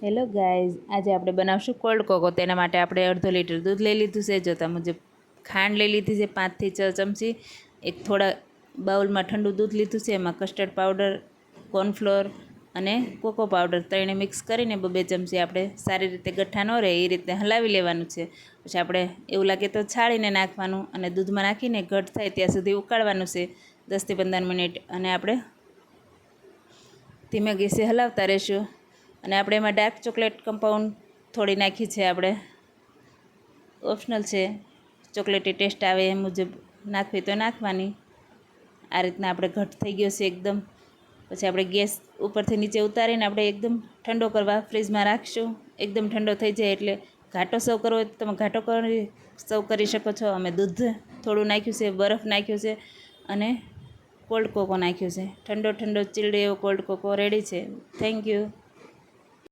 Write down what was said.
Hello guys, આજે આપણે બનાવશું કોલ્ડ કોકો. તેના માટે આપણે અડધો લીટર દૂધ લઈ લીધું છે. જોતા મુજબ ખાંડ લઈ લીધી છે 5 થી 6 ચમચી. એક થોડા બાઉલમાં ઠંડુ દૂધ લીધું છે. એમાં કસ્ટર્ડ પાવડર, કોર્નફ્લોર અને કોકો પાવડર ત્રણે મિક્સ કરીને 2 ચમચી આપણે સારી રીતે ગઠ્ઠા ન રહે એ રીતે હલાવી લેવાનું છે. પછી આપણે એવું લાગે તો છાળીને નાખવાનું અને દૂધમાં નાખીને ઘટ થાય ત્યાં સુધી ઉકાળવાનું છે 10 થી 15 મિનિટ. અને આપણે ધીમા ગેસે હલાવતા રહીશું. અને આપણે એમાં ડાર્ક ચોકલેટ કમ્પાઉન્ડ થોડી નાખી છે. આપણે ઓપ્શનલ છે, ચોકલેટી ટેસ્ટ આવે એ મુજબ નાખવી તો નાખવાની. આ રીતના આપણે ઘટ થઈ ગયો છે એકદમ. પછી આપણે ગેસ ઉપરથી નીચે ઉતારીને આપણે એકદમ ઠંડો કરવા ફ્રીજમાં રાખીશું. એકદમ ઠંડો થઈ જાય એટલે ઘાટો સર્વ કરવો હોય તો તમે ઘાટો કરી સર્વ કરી શકો છો. અમે દૂધ થોડું નાખ્યું છે, બરફ નાખ્યું છે અને કોલ્ડ કોકો નાખ્યું છે. ઠંડો ઠંડો ચીલ્ડ એવો કોલ્ડ કોકો રેડી છે. Thank you.